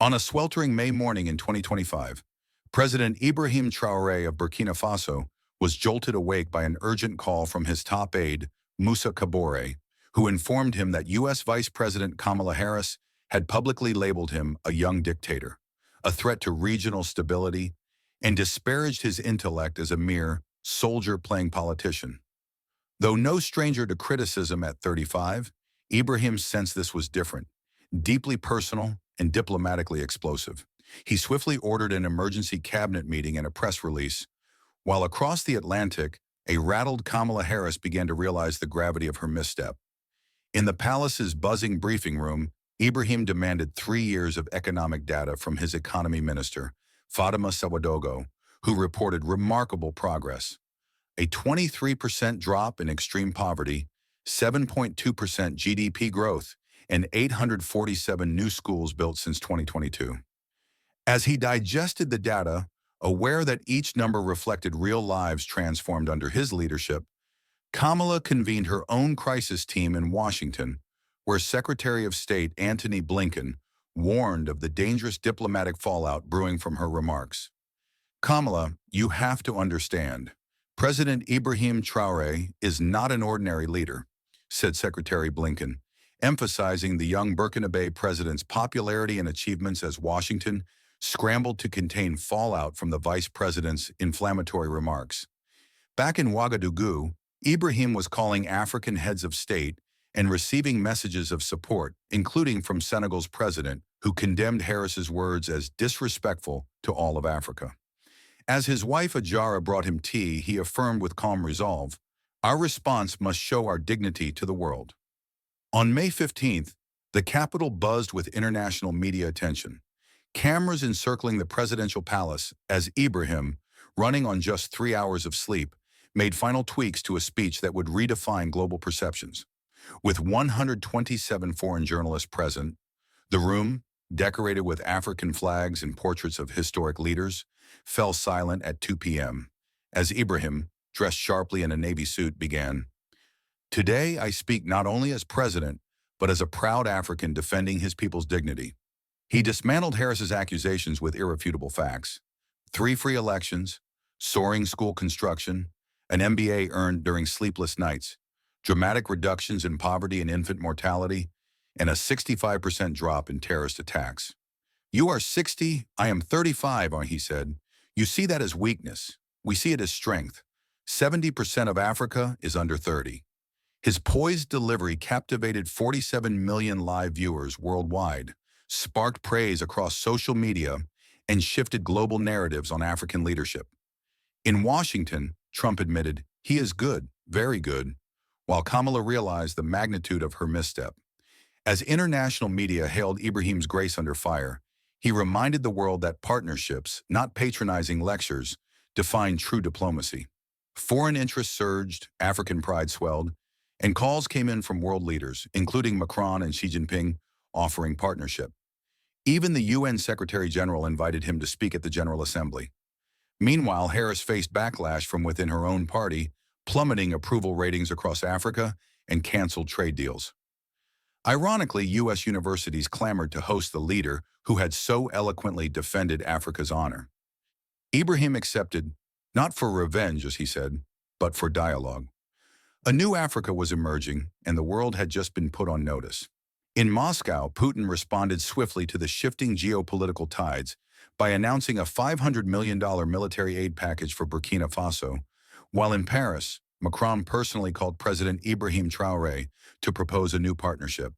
On a sweltering May morning in 2025, President Ibrahim Traoré of Burkina Faso was jolted awake by an urgent call from his top aide, Moussa Kabore, who informed him that U.S. Vice President Kamala Harris had publicly labeled him a young dictator, a threat to regional stability, and disparaged his intellect as a mere soldier-playing politician. Though no stranger to criticism at 35, Ibrahim sensed this was different, deeply personal and diplomatically explosive. He swiftly ordered an emergency cabinet meeting and a press release, while across the Atlantic, a rattled Kamala Harris began to realize the gravity of her misstep. In the palace's buzzing briefing room, Ibrahim demanded 3 years of economic data from his economy minister, Fatima Sawadogo, who reported remarkable progress. A 23% drop in extreme poverty, 7.2% GDP growth, and 847 new schools built since 2022. As he digested the data, aware that each number reflected real lives transformed under his leadership, Kamala convened her own crisis team in Washington, where Secretary of State Antony Blinken warned of the dangerous diplomatic fallout brewing from her remarks. "Kamala, you have to understand, President Ibrahim Traoré is not an ordinary leader," said Secretary Blinken, emphasizing the young Burkina Faso president's popularity and achievements as Washington scrambled to contain fallout from the vice president's inflammatory remarks. Back in Ouagadougou, Ibrahim was calling African heads of state and receiving messages of support, including from Senegal's president, who condemned Harris's words as disrespectful to all of Africa. As his wife Adjara brought him tea, he affirmed with calm resolve, "Our response must show our dignity to the world." On May 15th, the capital buzzed with international media attention, cameras encircling the presidential palace as Ibrahim, running on just 3 hours of sleep, made final tweaks to a speech that would redefine global perceptions. With 127 foreign journalists present, the room, decorated with African flags and portraits of historic leaders, fell silent at 2 p.m. as Ibrahim, dressed sharply in a navy suit, began, "Today I speak not only as president, but as a proud African defending his people's dignity." He dismantled Harris's accusations with irrefutable facts. 3 free elections, soaring school construction, an MBA earned during sleepless nights, dramatic reductions in poverty and infant mortality, and a 65% drop in terrorist attacks. "You are 60, I am 35, he said. "You see that as weakness. We see it as strength. 70% of Africa is under 30. His poised delivery captivated 47 million live viewers worldwide, sparked praise across social media, and shifted global narratives on African leadership. In Washington, Trump admitted, "He is good, very good," while Kamala realized the magnitude of her misstep. As international media hailed Ibrahim's grace under fire, he reminded the world that partnerships, not patronizing lectures, define true diplomacy. Foreign interest surged, African pride swelled, and calls came in from world leaders, including Macron and Xi Jinping, offering partnership. Even the UN Secretary General invited him to speak at the General Assembly. Meanwhile, Harris faced backlash from within her own party, plummeting approval ratings across Africa and canceled trade deals. Ironically, U.S. universities clamored to host the leader who had so eloquently defended Africa's honor. Ibrahim accepted, not for revenge, as he said, but for dialogue. A new Africa was emerging, and the world had just been put on notice. In Moscow, Putin responded swiftly to the shifting geopolitical tides by announcing a $500 million military aid package for Burkina Faso, while in Paris, Macron personally called President Ibrahim Traoré to propose a new partnership.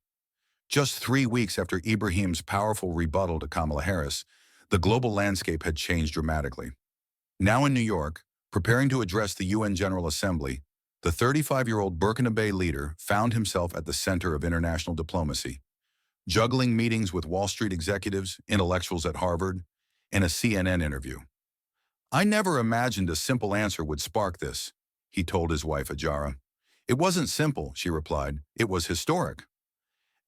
Just 3 weeks after Ibrahim's powerful rebuttal to Kamala Harris, the global landscape had changed dramatically. Now in New York, preparing to address the UN General Assembly, the 35-year-old Burkina Faso leader found himself at the center of international diplomacy, juggling meetings with Wall Street executives, intellectuals at Harvard, and a CNN interview. "I never imagined a simple answer would spark this," he told his wife Adjara. "It wasn't simple," she replied. "It was historic."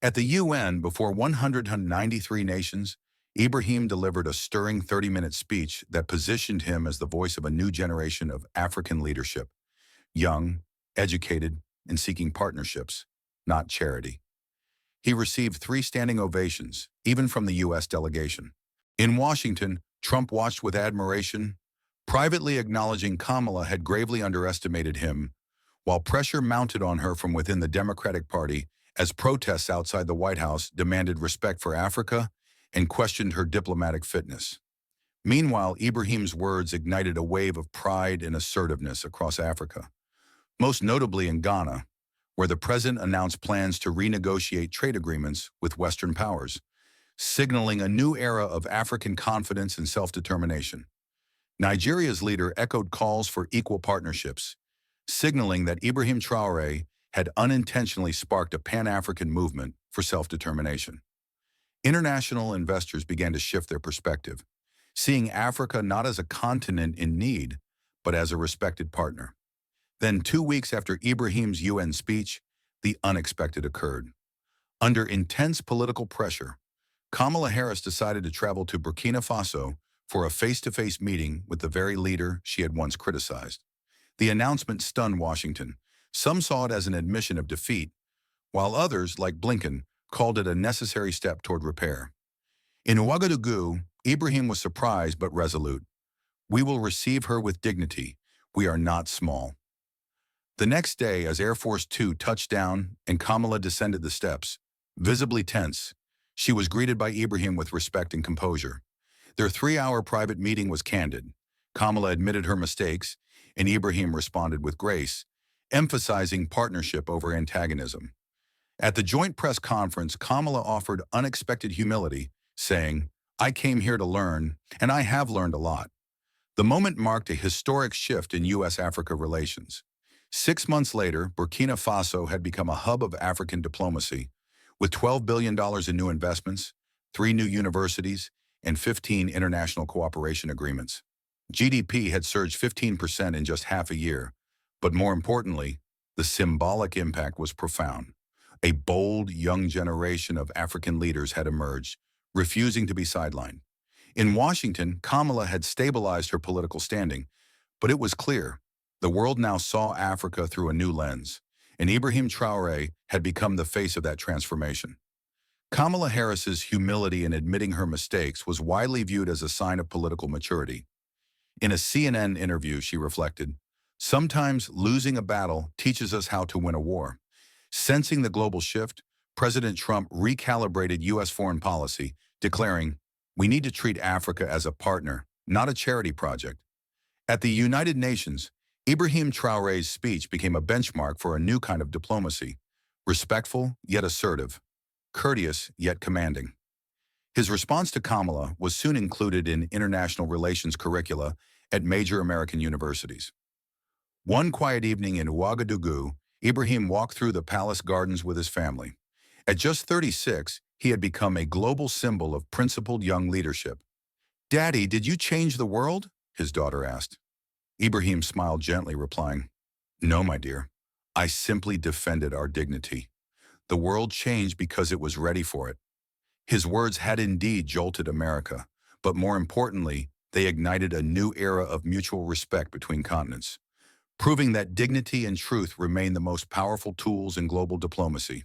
At the UN, before 193 nations, Ibrahim delivered a stirring 30-minute speech that positioned him as the voice of a new generation of African leadership, young, educated, and seeking partnerships, not charity. He received 3 standing ovations, even from the U.S. delegation. In Washington, Trump watched with admiration, privately acknowledging Kamala had gravely underestimated him, while pressure mounted on her from within the Democratic Party as protests outside the White House demanded respect for Africa and questioned her diplomatic fitness. Meanwhile, Ibrahim's words ignited a wave of pride and assertiveness across Africa, most notably in Ghana, where the president announced plans to renegotiate trade agreements with Western powers, signaling a new era of African confidence and self-determination. Nigeria's leader echoed calls for equal partnerships, signaling that Ibrahim Traoré had unintentionally sparked a Pan-African movement for self-determination. International investors began to shift their perspective, seeing Africa not as a continent in need, but as a respected partner. Then, 2 weeks after Ibrahim's UN speech, the unexpected occurred. Under intense political pressure, Kamala Harris decided to travel to Burkina Faso for a face-to-face meeting with the very leader she had once criticized. The announcement stunned Washington. Some saw it as an admission of defeat, while others, like Blinken, called it a necessary step toward repair. In Ouagadougou, Ibrahim was surprised but resolute. "We will receive her with dignity. We are not small." The next day, as Air Force Two touched down and Kamala descended the steps, visibly tense, she was greeted by Ibrahim with respect and composure. Their 3-hour private meeting was candid. Kamala admitted her mistakes, and Ibrahim responded with grace, emphasizing partnership over antagonism. At the joint press conference, Kamala offered unexpected humility, saying, "I came here to learn, and I have learned a lot." The moment marked a historic shift in U.S. Africa relations. 6 months later, Burkina Faso had become a hub of African diplomacy, with $12 billion in new investments, 3 new universities, and 15 international cooperation agreements. GDP had surged 15% in just half a year, but more importantly, the symbolic impact was profound. A bold, young generation of African leaders had emerged, refusing to be sidelined. In Washington, Kamala had stabilized her political standing, but it was clear the world now saw Africa through a new lens, and Ibrahim Traoré had become the face of that transformation. Kamala Harris's humility in admitting her mistakes was widely viewed as a sign of political maturity. In a CNN interview, she reflected, "Sometimes losing a battle teaches us how to win a war." Sensing the global shift, President Trump recalibrated U.S. foreign policy, declaring, "We need to treat Africa as a partner, not a charity project." At the United Nations, Ibrahim Traoré's speech became a benchmark for a new kind of diplomacy, respectful yet assertive, courteous yet commanding. His response to Kamala was soon included in international relations curricula at major American universities. One quiet evening in Ouagadougou, Ibrahim walked through the palace gardens with his family. At just 36, he had become a global symbol of principled young leadership. "Daddy, did you change the world?" his daughter asked. Ibrahim smiled gently, replying, "No, my dear. I simply defended our dignity. The world changed because it was ready for it." His words had indeed jolted America, but more importantly, they ignited a new era of mutual respect between continents, proving that dignity and truth remain the most powerful tools in global diplomacy.